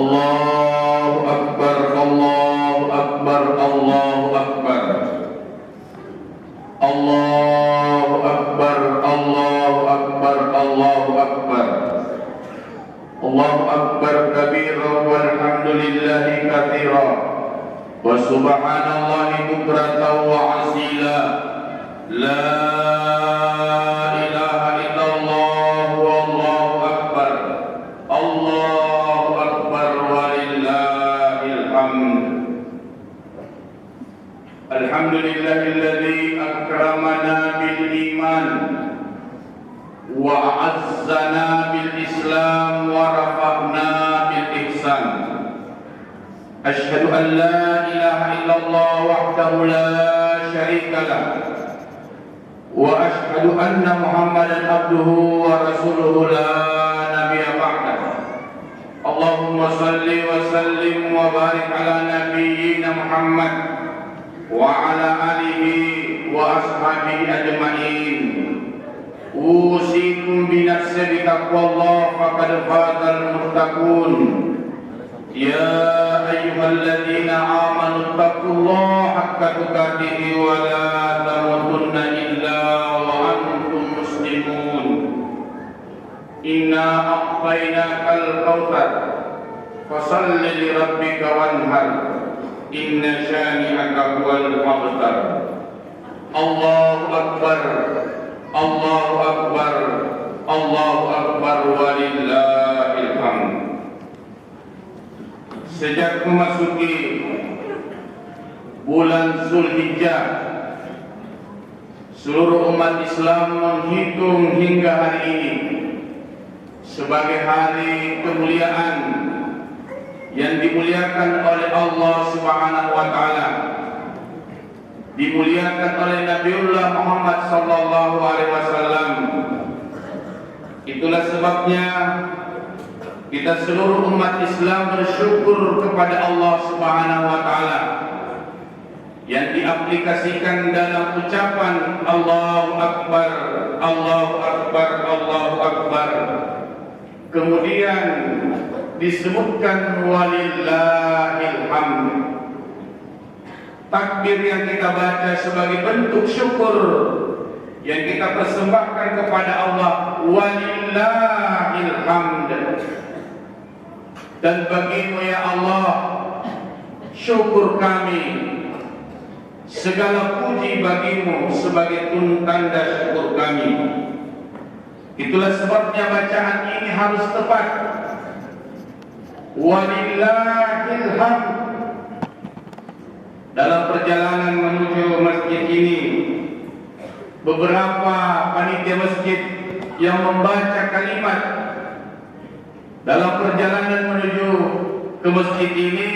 Allahu Akbar, Allahu Akbar, Allahu Akbar. Allahu Akbar, Allahu Akbar, Allahu Akbar. Allahu Akbar kabira walhamdulillahi katsira wa subhanallahi bukratan wa asila. La ilaha illallah wallahu akbar. Allahu akbar walillahil hamd. Alhamdulillahilladzi akramana bil iman wa a'azzana bil islam wa rafa'na bil ihsan. Asyhadu an la ilaha illallah wahdahu la syarika lah wa asyhadu anna Muhammadan abduhu wa rasuluhu la nabiyya ba'dah. Allahumma salli wa sallim wa barik ala nabiyyina Muhammad wa ala alihi wa ashabihi ajma'in. Usikum bi nafsi bi taqwallah faqad fazal muttaqun. Ya ayyuhalladzina amanu taqullaha haqqa tuqatih wa la tamutunna illa wa antum muslimun. Inna a'tainakal kautsar fasalli li rabbika wanhar. Inna syani'aka huwal abtar. Allahu akbar, Allahu akbar, Allahu akbar walillahil hamd. Sejak memasuki bulan Zulhijjah, seluruh umat Islam menghitung hingga hari ini sebagai hari kemuliaan yang dimuliakan oleh Allah Subhanahu wa taala, dimuliakan oleh Nabiullah Muhammad sallallahu alaihi wasallam. Itulah sebabnya kita seluruh umat Islam bersyukur kepada Allah Subhanahu wa taala yang diaplikasikan dalam ucapan Allahu Akbar, Allahu Akbar, Allahu Akbar. Kemudian disebutkan walillahil hamd. Takbir yang kita baca sebagai bentuk syukur yang kita persembahkan kepada Allah, walillahil hamd. Dan bagimu ya Allah syukur kami, segala puji bagimu sebagai tanda syukur kami. Itulah sebabnya bacaan ini harus tepat. Walillahil hamd. Dalam perjalanan menuju masjid ini, beberapa panitia masjid yang membaca kalimat dalam perjalanan menuju ke masjid ini,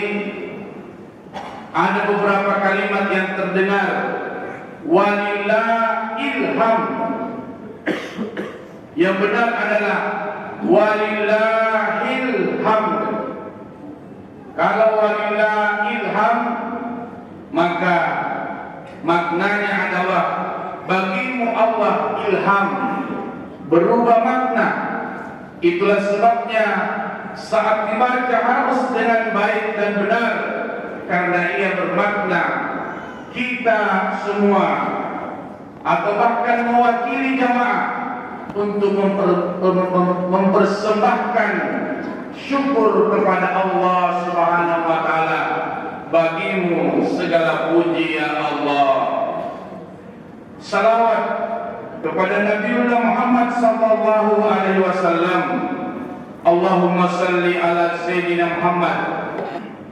ada beberapa kalimat yang terdengar walillahil hamd. Yang benar adalah walillahil hamd. Kalau walillahil hamd, maka maknanya adalah bagimu Allah ilham, berubah makna. Itulah sebabnya saat dibaca harus dengan baik dan benar, karena ia bermakna kita semua atau bahkan mewakili jamaah untuk mempersembahkan syukur kepada Allah Subhanahu wa taala. Bagimu segala puji ya Allah. Salawat kepada Nabiullah Muhammad sallallahu alaihi wasallam. Allahumma salli ala Sayyidina Muhammad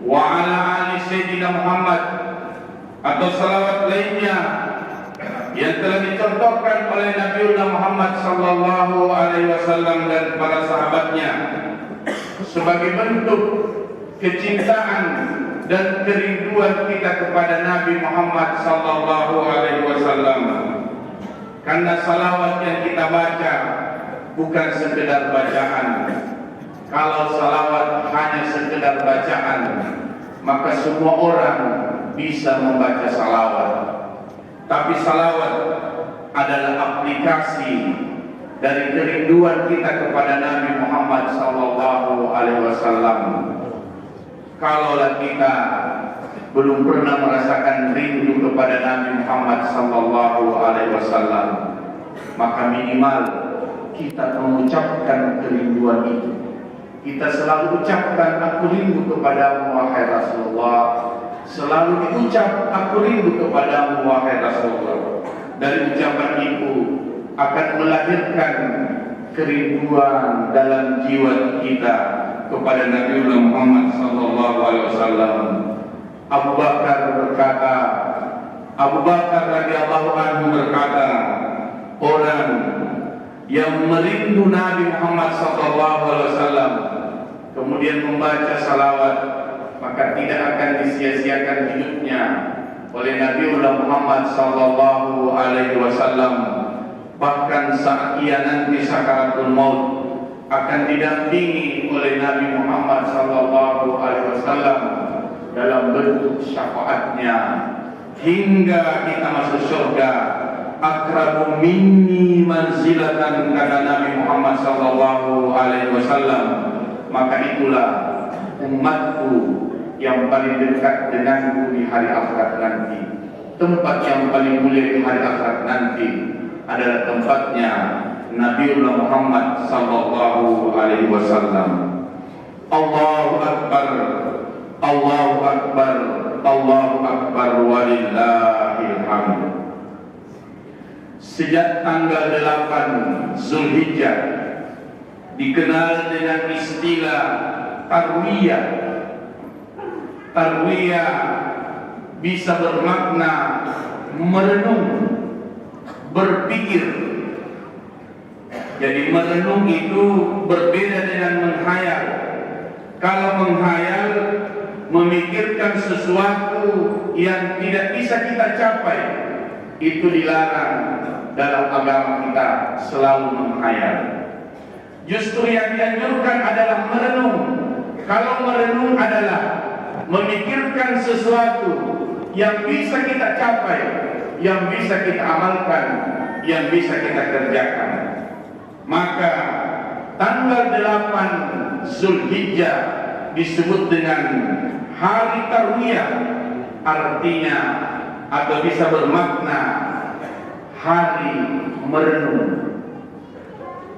wa ala ali Sayyidina Muhammad. Atau salawat lainnya yang telah dicontohkan oleh Nabiullah Muhammad sallallahu alaihi wasallam dan para sahabatnya sebagai bentuk kecintaan dan kerinduan kita kepada Nabi Muhammad sallallahu alaihi wasallam. Karena salawat yang kita baca bukan sekedar bacaan. Kalau salawat hanya sekedar bacaan, maka semua orang bisa membaca salawat. Tapi salawat adalah aplikasi dari kerinduan kita kepada Nabi Muhammad sallallahu alaihi wasallam. kalaulah kita belum pernah merasakan rindu kepada Nabi Muhammad sallallahu alaihi wasallam, maka minimal kita mengucapkan kerinduan itu. Kita selalu ucapkan, aku rindu kepadamu wahai Rasulullah. Selalu diucap, aku rindu kepadamu wahai Rasulullah. Dari ucapan itu akan melahirkan kerinduan dalam jiwa kita kepada Nabi Muhammad sallallahu alaihi wasallam. Abu Bakar berkata, Abu Bakar radhiyallahu anhu berkata, orang yang merindu Nabi Muhammad sallallahu alaihi wasallam kemudian membaca salawat, maka tidak akan disia-siakan hidupnya oleh Nabi Muhammad sallallahu alaihi wasallam. Bahkan saat ia nanti sakaratul maut akan didampingi oleh Nabi Muhammad sallallahu alaihi wasallam dalam bentuk syafaatnya hingga kita masuk surga. Akrabu minni manzilatan, kata Nabi Muhammad sallallahu alaihi wasallam, maka itulah umatku yang paling dekat denganku di hari akhirat nanti. Tempat yang paling mulia di hari akhirat nanti adalah tempatnya Nabiullah Muhammad sallallahu alaihi wasallam. Allahu akbar, Allahu akbar, Allahu akbar, walillahil hamd. Sejak tanggal 8 Zulhijjah dikenal dengan istilah tarwiyah. Tarwiyah bisa bermakna merenung, berpikir. Jadi merenung itu berbeda dengan menghayal. Kalau menghayal, memikirkan sesuatu yang tidak bisa kita capai, itu dilarang dalam agama kita, selalu menghayal. Justru yang dianjurkan adalah merenung. Kalau merenung adalah memikirkan sesuatu yang bisa kita capai, yang bisa kita amalkan, yang bisa kita kerjakan. Maka tanggal 8 Zulhijjah disebut dengan hari tarwiyah, artinya atau bisa bermakna hari merenung.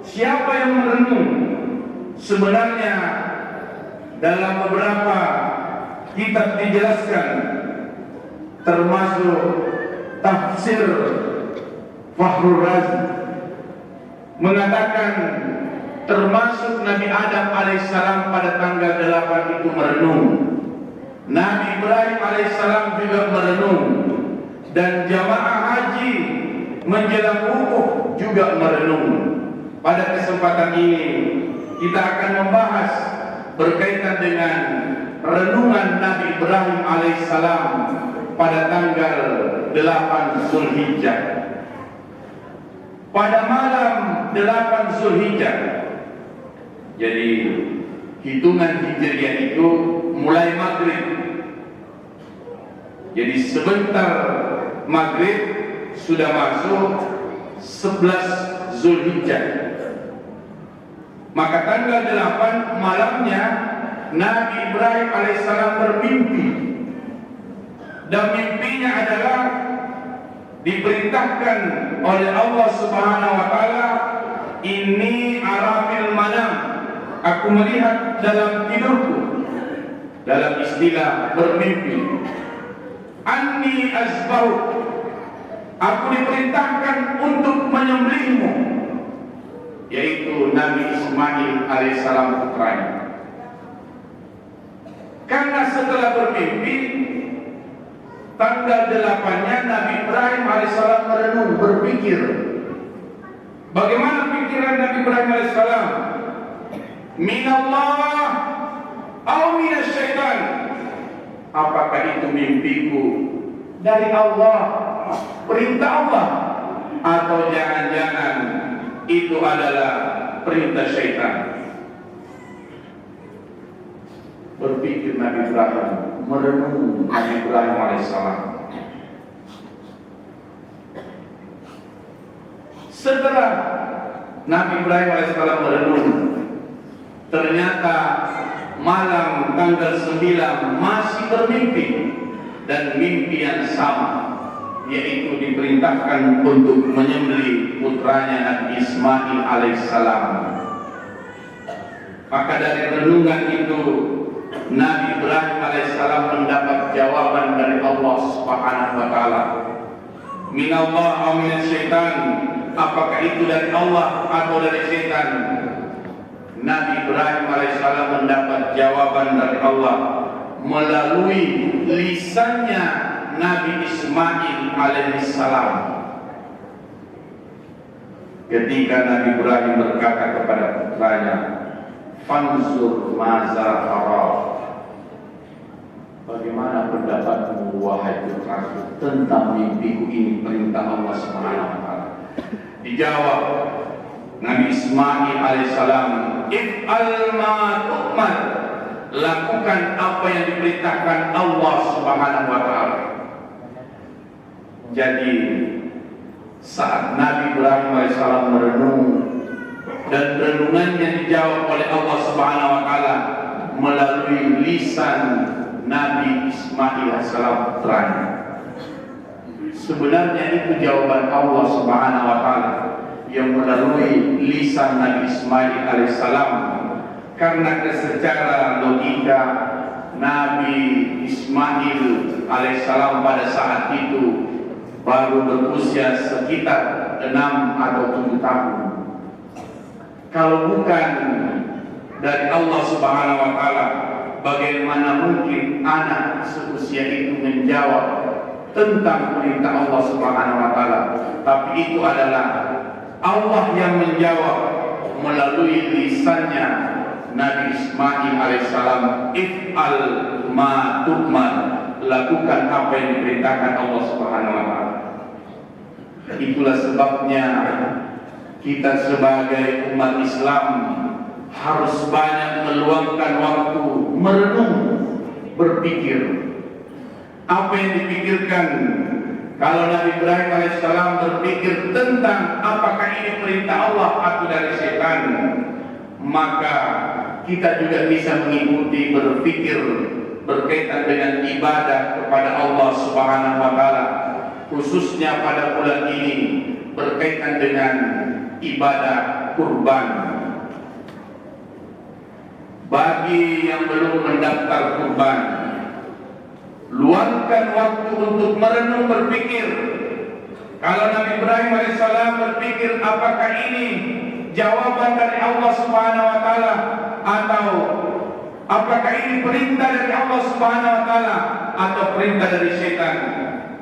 Siapa yang merenung? Sebenarnya dalam beberapa kitab dijelaskan, termasuk tafsir Fakhrul Razi mengatakan termasuk Nabi Adam alaihissalam pada tanggal 8 itu merenung. Nabi Ibrahim alaihissalam juga merenung, dan jamaah haji menjelang wukuf juga merenung. Pada kesempatan ini kita akan membahas berkaitan dengan renungan Nabi Ibrahim alaihissalam pada tanggal 8 Zulhijjah. Pada malam 8 Zulhijjah, jadi hitungan Hijriah itu mulai maghrib. Jadi sebentar maghrib sudah masuk 11 Zulhijjah. Maka tanggal 8 malamnya Nabi Ibrahim alaihissalam bermimpi, dan mimpinya adalah diperintahkan oleh Allah Subhanahu wa taala, ini arafil manam, aku melihat dalam tidurku. Dalam istilah bermimpi, anni azbau, aku diperintahkan untuk menyembelihmu, yaitu Nabi Ismail alaihissalam putranya. Karena setelah bermimpi tanggal 8-nya Nabi Ibrahim alaihissalam merenung, berpikir. Bagaimana pikiran Nabi Ibrahim alaihissalam? Minallah au minasyaitan. Apakah itu mimpiku dari Allah, perintah Allah, atau jangan-jangan itu adalah perintah syaitan? Berpikir Nabi Ibrahim, merenung Nabi Ibrahim alaihissalam. Setelah Nabi Ibrahim alaihissalam merenung, ternyata malam tanggal 9 masih bermimpi, dan mimpi yang sama, yaitu diperintahkan untuk menyembelih putranya Nabi Ismail alaihissalam. Maka dari renungan itu Nabi Ibrahim alaihissalam mendapat jawaban dari Allah Subhanahu wa taala. Minallah aw minasyaitan, apakah itu dari Allah atau dari setan? Nabi Ibrahim alaihissalam mendapat jawaban dari Allah melalui lisannya Nabi Ismail alaihissalam. Ketika Nabi Ibrahim berkata kepada putranya, "Fanzur maza tara." Bagaimana pendapatmu wahai putraku tentang mimpiku ini, perintah Allah Subhanahu wa taala? Dijawab Nabi Ismail alaihissalam, "If'al ma tu'mar." Lakukan apa yang diperintahkan Allah Subhanahu wa taala. Jadi saat Nabi Ibrahim alaihissalam merenung dan renungannya dijawab oleh Allah Subhanahu wa taala melalui lisan Nabi Ismail alaihissalam putranya. Sebenarnya itu jawaban Allah Subhanahu wa taala yang melalui lisan Nabi Ismail alaihissalam, karena secara logika Nabi Ismail alaihissalam pada saat itu baru berusia sekitar 6 atau 7 tahun. Kalau bukan dari Allah Subhanahu wa taala, bagaimana mungkin anak seusia itu menjawab tentang perintah Allah Subhanahu wa taala? Tapi itu adalah Allah yang menjawab melalui lisannya Nabi Ismail alaihissalam, "If'al ma tu'mar." Lakukan apa yang diperintahkan Allah Subhanahu wa taala. Itulah sebabnya kita sebagai umat Islam harus banyak meluangkan waktu merenung, berpikir. Apa yang dipikirkan? Kalau Nabi Ibrahim alaihissalam berpikir tentang apakah ini perintah Allah atau dari setan, maka kita juga bisa mengikuti berpikir berkaitan dengan ibadah kepada Allah Subhanahu wa taala, khususnya pada bulan ini berkaitan dengan ibadah kurban. Bagi yang belum mendaftar kurban, luangkan waktu untuk merenung, berpikir. Kalau Nabi Ibrahim alaihissalam berpikir apakah ini jawaban dari Allah Subhanahu wa taala atau apakah ini perintah dari Allah Subhanahu wa taala atau perintah dari setan?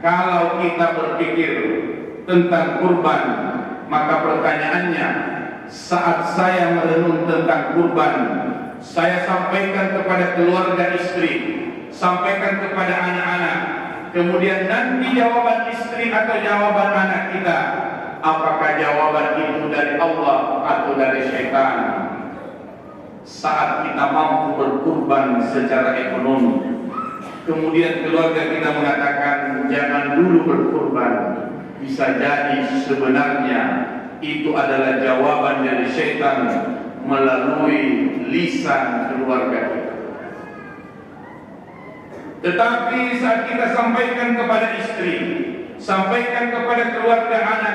Kalau kita berpikir tentang kurban, maka pertanyaannya, saat saya merenung tentang kurban, saya sampaikan kepada keluarga istri, sampaikan kepada anak-anak, kemudian nanti jawaban istri atau jawaban anak kita, apakah jawaban itu dari Allah atau dari syaitan? Saat kita mampu berkurban secara ekonomi, kemudian keluarga kita mengatakan jangan dulu berkurban, bisa jadi sebenarnya itu adalah jawaban dari syaitan melalui lisan keluarga kita. Tetapi saat kita sampaikan kepada istri, sampaikan kepada keluarga anak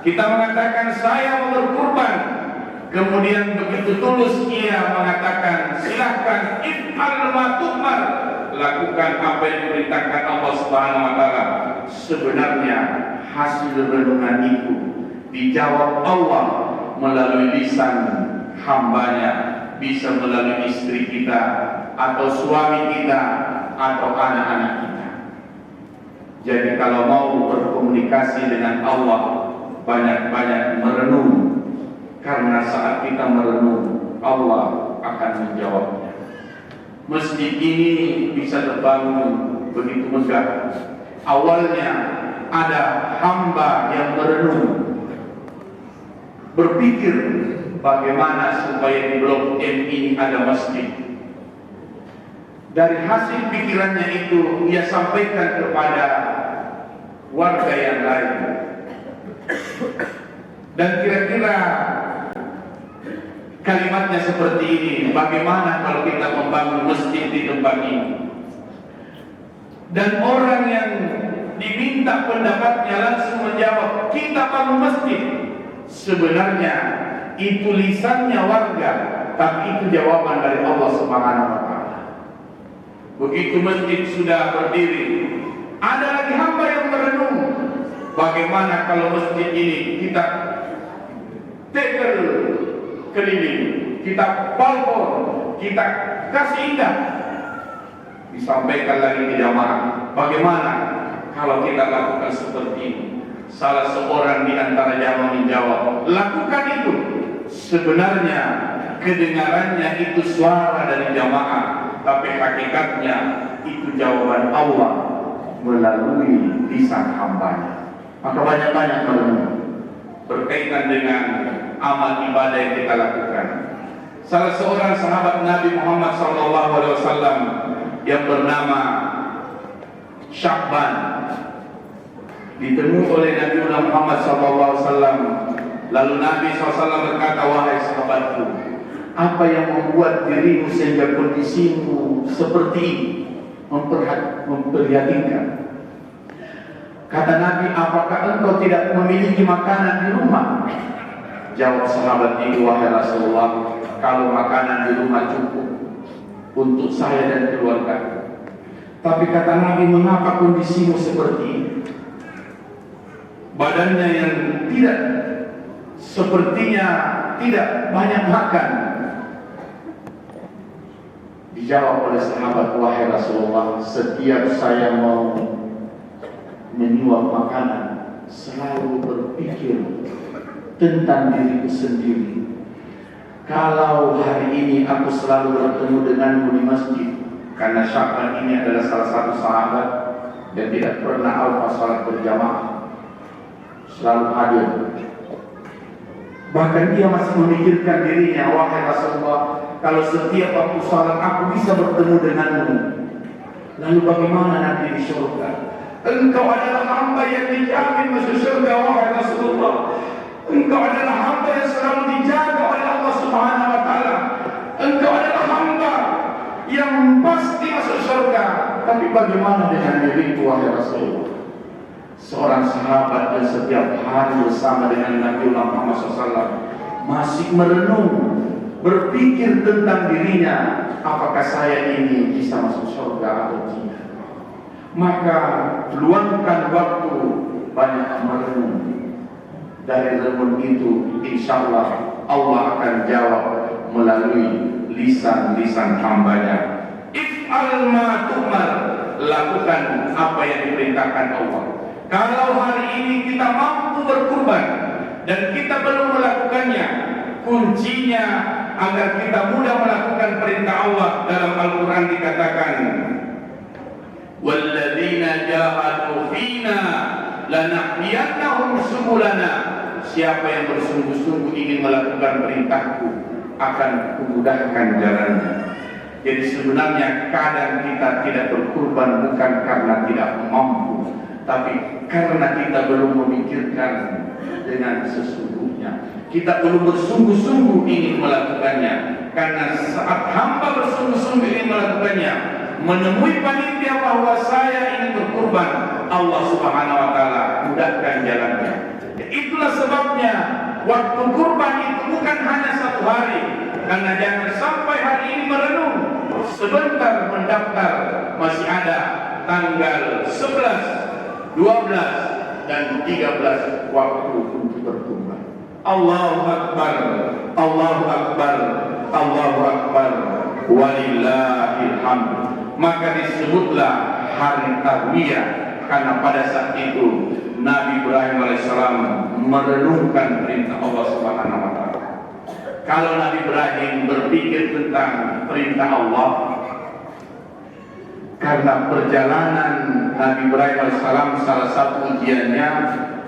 kita mengatakan saya mau berkurban, kemudian begitu tulus ia mengatakan silahkan, if'al ma tu'mar, lakukan apa yang diperintahkan Allah Subhanahu wa taala. Sebenarnya hasil renungan itu dijawab Allah melalui lisan hambanya, bisa melalui istri kita atau suami kita atau anak-anak kita. Jadi kalau mau berkomunikasi dengan Allah, banyak-banyak merenung, karena saat kita merenung, Allah akan menjawabnya. Masjid ini bisa terbangun begitu megah. Awalnya ada hamba yang merenung, berpikir bagaimana supaya di Blok M ini ada masjid. Dari hasil pikirannya itu ia sampaikan kepada warga yang lain. Dan kira-kira Kalimatnya seperti ini, bagaimana kalau kita membangun masjid di tempat ini? Dan orang yang diminta pendapatnya langsung menjawab, kita bangun masjid. Sebenarnya itu lisannya warga, tapi itu jawaban dari Allah Subhanahu wa Ta'ala. Begitu masjid sudah berdiri, ada lagi hamba yang merenung, bagaimana kalau masjid ini kita tegel keliling, kita balkon, kita kasih indah. Disampaikan lagi ke jamaah, bagaimana kalau kita lakukan seperti ini? Salah seorang di antara jamaah menjawab, lakukan itu. Sebenarnya kedengarannya itu suara dari jamaah, tapi hakikatnya itu jawaban Allah melalui lisan hambanya. Maka banyak-banyak merenung berkaitan dengan amal ibadah yang kita lakukan. Salah seorang sahabat Nabi Muhammad SAW yang bernama Syakban ditemui oleh Nabi Muhammad SAW. Lalu Nabi SAW berkata, wahai sahabatku, apa yang membuat dirimu sehingga kondisimu seperti ini, memprihatinkan? Kata Nabi, apakah engkau tidak memiliki makanan di rumah? Jawab sahabat itu, wahai Rasulullah, kalau makanan di rumah cukup untuk saya dan keluarga. Tapi kata Nabi, mengapa kondisimu seperti ini? Badannya yang tidak, sepertinya tidak banyak makan. Dijawab oleh sahabat, wahai Rasulullah, setiap saya mau menyuap makanan, selalu berpikir tentang diriku sendiri. Kalau hari ini aku selalu bertemu denganmu di masjid, karena Syakban ini adalah salah satu sahabat yang tidak pernah alfa salat berjamaah, selalu hadir. Bahkan dia masih memikirkan dirinya, wahai Rasulullah, kalau setiap waktu salat aku bisa bertemu denganmu, lalu bagaimana nanti di surga? Engkau adalah hamba yang dijamin masuk surga, wahai Rasulullah. Engkau adalah hamba yang selalu dijaga oleh Allah Subhanahu wa Ta'ala. Engkau adalah hamba yang pasti masuk surga. Tapi bagaimana dengan diriku, wahai Rasulullah? Seorang sahabat yang setiap hari bersama dengan Nabi Muhammad SAW masih merenung, berpikir tentang dirinya, apakah saya ini bisa masuk surga atau tidak. Maka luangkan waktu banyak merenung. Dari renung itu, insya Allah Allah akan jawab melalui lisan-lisan hambanya. If'al ma tu'mar, lakukan apa yang diperintahkan Allah. Kalau hari ini kita mampu berkurban dan kita belum melakukannya, kuncinya agar kita mudah melakukan perintah Allah. Dalam Al-Quran dikatakan, walladzina jahadu fina lanahdiyannahum subulana. Siapa yang bersungguh-sungguh ingin melakukan perintahku, akan kumudahkan jalannya. Jadi sebenarnya kadang kita tidak berkurban bukan karena tidak mampu, tapi karena kita belum memikirkan dengan sesungguhnya. Kita belum bersungguh-sungguh ingin melakukannya. Karena saat hamba bersungguh-sungguh ingin melakukannya, menemui panitia bahwa saya ingin berkurban, Allah Subhanahu wa Ta'ala mudahkan jalannya. Itulah sebabnya waktu kurban itu bukan hanya satu hari. Karena jangan sampai hari ini merenung, sebentar mendaftar, masih ada tanggal 11, 12, dan 13 waktu untuk berkurban. Allahu Akbar, Allahu Akbar, Allahu Akbar, walillahil hamd. Maka disebutlah hari Tarwiyah, karena pada saat itu Nabi Ibrahim alaihissalam merenungkan perintah Allah Subhanahu wa Ta'ala. Kalau Nabi Ibrahim berpikir tentang perintah Allah, karena perjalanan Nabi Ibrahim alaihissalam salah satu ujiannya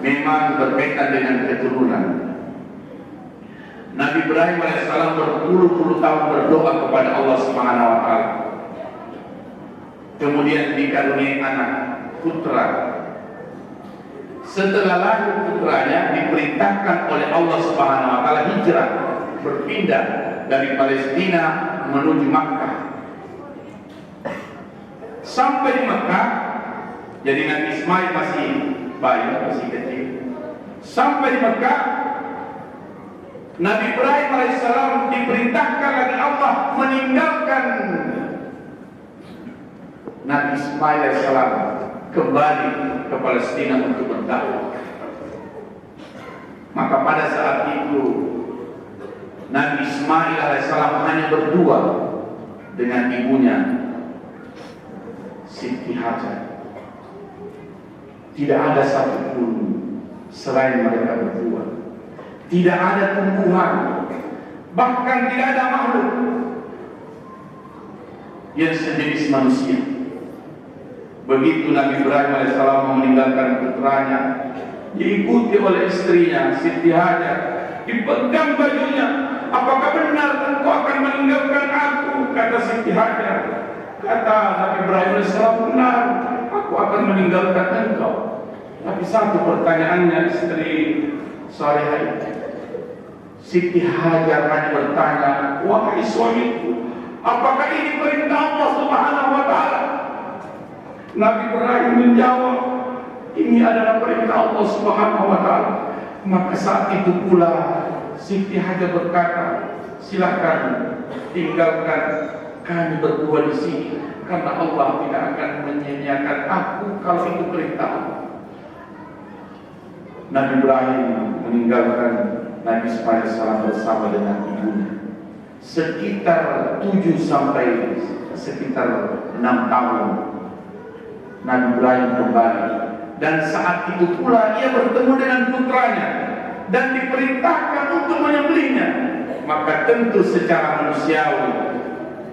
memang berkaitan dengan keturunan. Nabi Ibrahim alaihissalam berpuluh-puluh tahun berdoa kepada Allah Subhanahu wa Ta'ala. Kemudian dikaruniai anak putra. Setelah lahir putranya, diperintahkan oleh Allah Subhanahu wa Ta'ala hijrah, berpindah dari Palestina menuju Makkah. Sampai di Makkah, jadi Nabi Ismail masih bayi, masih kecil. Sampai di Makkah, Nabi Ibrahim alaihissalam diperintahkan oleh Allah meninggalkan Nabi Ismail alaihissalam kembali ke Palestina untuk berdakwah. Maka pada saat itu Nabi Ismail alaihissalam hanya berdua dengan ibunya Siti Hajar. Tidak ada satupun selain mereka berdua. Tidak ada tumbuhan, bahkan tidak ada makhluk yang sejenis manusia. Begitu Nabi Ibrahim alaihissalam meninggalkan putranya, diikuti oleh istrinya Siti Hajar, dipegang bajunya. Apakah benar engkau akan meninggalkan aku? Kata Siti Hajar. Kata Nabi Ibrahim alaihissalam, benar, aku akan meninggalkan engkau. Tapi satu pertanyaannya istri Salihah, Siti Hajar hanya bertanya, wahai suamiku, apakah ini perintah Allah Subhanahu wa Ta'ala? Nabi Ibrahim menjawab, ini adalah perintah Allah Subhanahu wa Ta'ala. Maka saat itu pula Siti Hajar berkata, silakan tinggalkan kami berdua di sini, karena Allah tidak akan menyia-nyiakan aku kalau itu perintah Allah. Nabi Ibrahim meninggalkan Nabi Ismail salam bersama dengan ibunya sekitar 7 sampai sekitar 6 tahun. Nabi Ibrahim kembali, dan saat itu pula ia bertemu dengan putranya dan diperintahkan untuk menyembelihnya. Maka tentu secara manusiawi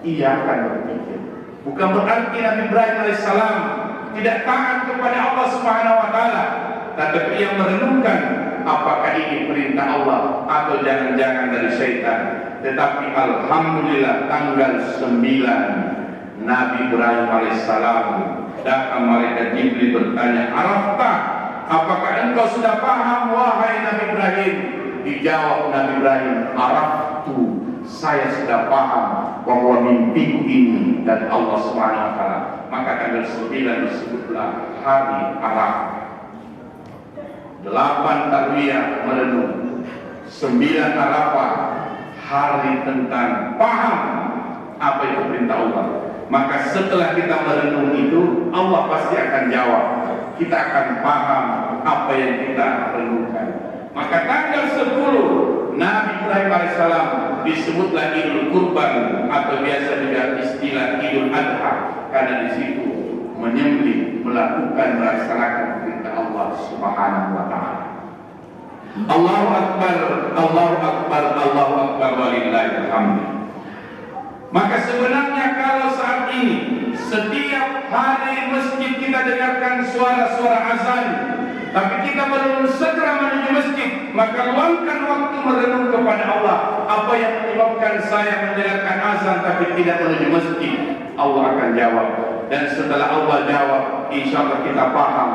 ia akan berpikir, bukan berarti Nabi Ibrahim alaihissalam tidak taat kepada Allah Subhanahu wa Ta'ala, tetapi ia merenungkan apakah ini perintah Allah atau jangan-jangan dari syaitan. Tetapi alhamdulillah tanggal 9 Nabi Ibrahim alaihissalam datang malaikat Jibril bertanya, Arafta, apakah engkau sudah paham wahai Nabi Ibrahim? Dijawab Nabi Ibrahim, Araftu, saya sudah paham bahwa mimpiku ini dari Allah Subhanahu wa Ta'ala. Maka tanggal 9 disebutlah hari Arafah. 8 Tarwiyah merenung, 9 Arafah hari tentang paham apa itu perintah Allah. Maka setelah kita merenung itu, Allah pasti akan jawab. Kita akan paham apa yang kita renungkan. Maka tanggal 10 Nabi Ibrahim alaihissalam disebutlah Idul Kurban atau biasa juga istilah Idul Adha, karena di situ menyembelih, melaksanakan perintah Allah Subhanahu wa Ta'ala. Allahu Akbar, Allahu Akbar, Allahu Akbar, walillahil hamd. Maka sebenarnya kalau saat ini setiap hari masjid kita dengarkan suara-suara azan, tapi kita belum segera menuju masjid, maka luangkan waktu merenung kepada Allah. Apa yang menyebabkan saya mendengarkan azan tapi tidak menuju masjid? Allah akan jawab. Dan setelah Allah jawab, insya Allah kita paham.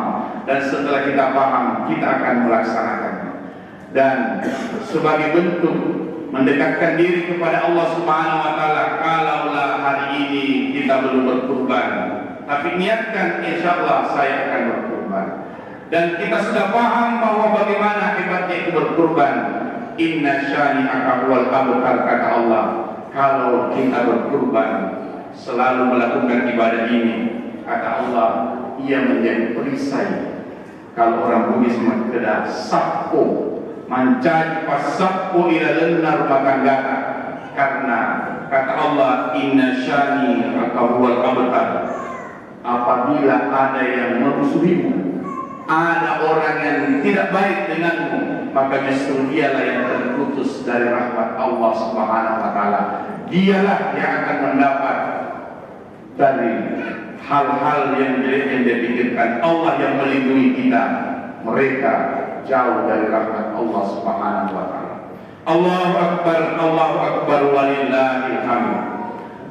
Dan setelah kita paham, kita akan melaksanakan. Dan sebagai bentuk mendekatkan diri kepada Allah Subhanahu wa Ta'ala, kalaulah hari ini kita belum berkurban, tapi niatkan insya Allah saya akan berkurban. Dan kita sudah paham bahwa bagaimana hebatnya itu berkurban. Inna syani'aka huwal abtar, kata Allah. Kalau kita berkurban, selalu melakukan ibadah ini, kata Allah, ia menjadi perisai. Kalau orang Bugis mengatakan sappo, mencari pasappo ila lenar makanggata, karena kata Allah, inna syani'aka huwal abtar. Apabila ada yang merusuhimu, ada orang yang tidak baik denganmu, maka justru dialah yang terputus dari rahmat Allah Subhanahu wa Ta'ala. Dialah yang akan mendapat dari hal-hal yang jelek yang dia pikirkan. Allah yang melindungi kita, mereka jauh dari rahmat Allah Subhanahu wa Ta'ala. Allahu Akbar, Allahu Akbar, walillahil hamd.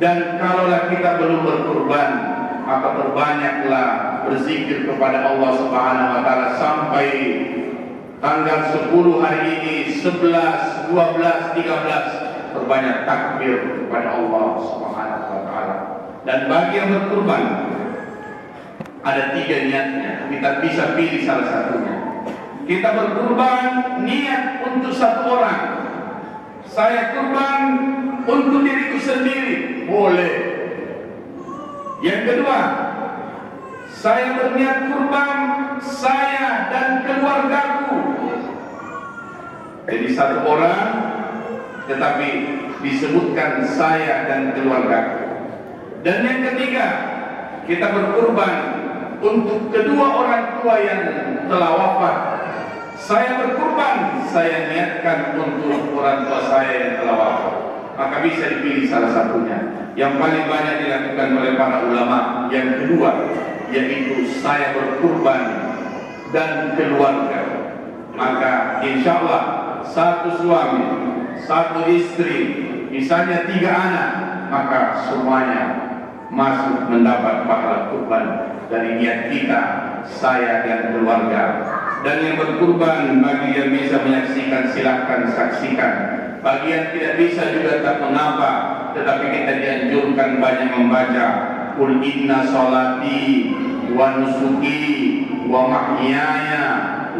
Dan kalaulah kita belum berkurban, maka perbanyaklah berzikir kepada Allah Subhanahu wa Ta'ala sampai tanggal 10 hari ini, 11, 12, 13. berbanyak takbir kepada Allah Subhanahu wa taala. Dan bagi yang berkurban ada 3 niatnya. Kita bisa pilih salah satunya. Kita berkurban niat untuk satu orang. Saya kurban untuk diriku sendiri, boleh. Yang kedua, saya berniat kurban saya dan keluargaku. Jadi satu orang, tetapi disebutkan saya dan keluargaku. Dan yang ketiga, kita berkurban untuk kedua orang tua yang telah wafat. Saya berkurban, saya niatkan untuk orang tua saya yang telah wafat. Maka bisa dipilih salah satunya. Yang paling banyak dilakukan oleh para ulama yang kedua, yaitu saya berkurban dan keluarga. Maka insya Allah satu suami, satu istri, misalnya 3 anak, maka semuanya masuk mendapat pahala kurban dari niat kita, saya dan keluarga. Dan yang berkurban, bagi yang bisa menyaksikan silakan saksikan. Bagi yang tidak bisa juga tak mengapa, tetapi kita dianjurkan banyak membaca Qul inna sholati wa nusuki wa mahyaya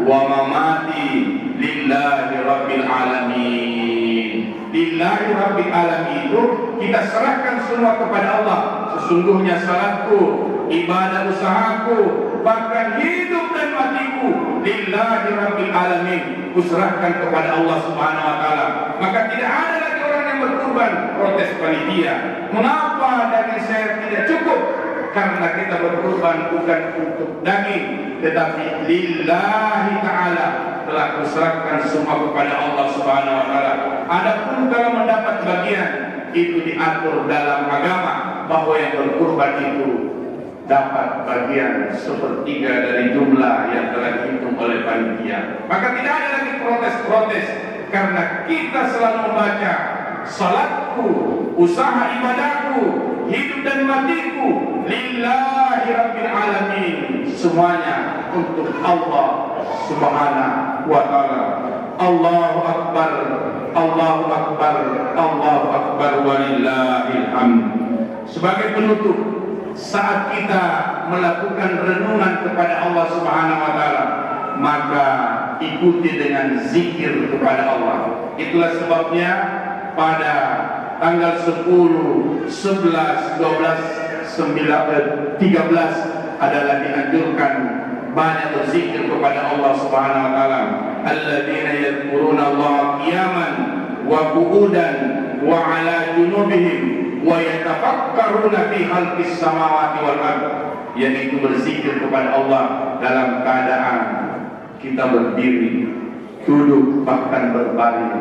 wa mamati lillahi rabbil alamin. Lillahi rabbil alamin itu kita serahkan semua kepada Allah. Sesungguhnya salatku, ibadah usahaku, bahkan hidup dan matiku lillahi rabbil alamin, kuserahkan kepada Allah Subhanahu wa taala. Maka tidak ada lagi orang yang berkurban. Protes panitia, mengapa daging saya tidak cukup? Karena kita berkurban bukan untuk daging, tetapi lillahi ta'ala, telah kuserahkan semua kepada Allah Subhanahu wa taala. Adapun kalau mendapat bagian, itu diatur dalam agama bahwa yang berkurban itu dapat bagian 1/3 dari jumlah yang telah dihitung oleh panitia. Maka tidak ada lagi protes-protes, karena kita selalu membaca salatku, usaha ibadahku, hidup dan matiku lillahi rabbil alamin, semuanya untuk Allah Subhanahu wa taala. Allahu akbar, Allahu akbar, Allahu akbar, walillahil hamd. Sebagai penutup, saat kita melakukan renungan kepada Allah Subhanahu wa taala, maka ikuti dengan zikir kepada Allah. Itulah sebabnya pada tanggal 10, 11, 12, 13 adalah dianjurkan banyak berzikir kepada Allah Subhanahu wa taala. Alladzina yadhkuruna Allah qiyaman wa qu'udan wa 'ala junubihim wa yatafakkaruna fi khalqis samawati wal ard, yaitu berzikir kepada Allah dalam keadaan kita berdiri, duduk, bahkan berbaring,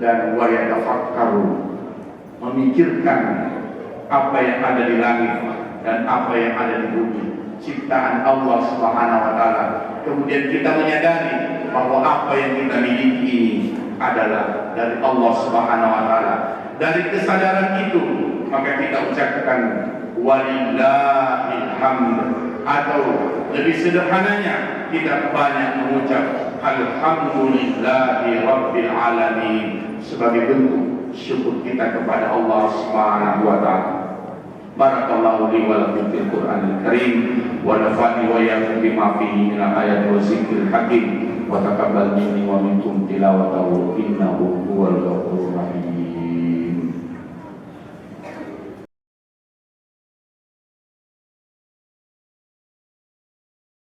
dan wa yatafakkaru, memikirkan apa yang ada di langit dan apa yang ada di bumi, ciptaan Allah Subhanahu wa taala. Kemudian kita menyadari bahwa apa yang kita miliki ini adalah dari Allah Subhanahu wa taala. Dari kesadaran itu, maka kita ucapkan walillahil hamd, atau lebih sederhananya kita banyak mengucap alhamdulillahi rabbil alamin sebagai bentuk syukur kita kepada Allah Subhanahu wa taala. Barakallahu li wa lakum fil Qur'anil Karim wa nafa'ni wa iyyakum bima fihi min ayati wa zikril hakim wa taqabbal minni wa minkum tilawatahu innahu huwal ghafurur rahim.